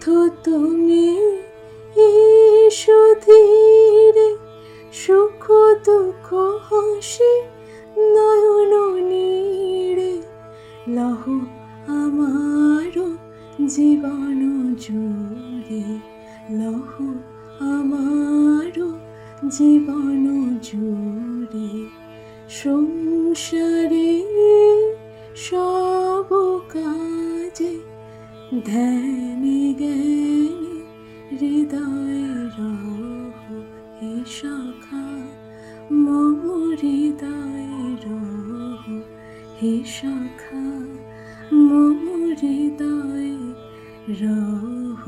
পথো তুমি এসো ধীরে, সুখ দুঃখ হাসি নয়ন নীড়ে, লহ আমারো জীবন জুড়ে, লহ আমারো জীবন জুড়ে। সংসারে সব কাজে ধ্যানে জ্ঞানে হৃদয়ে রহ, হে সখা মম হৃদয়ে রহ, হে সখা মম হৃদয়ে রহ।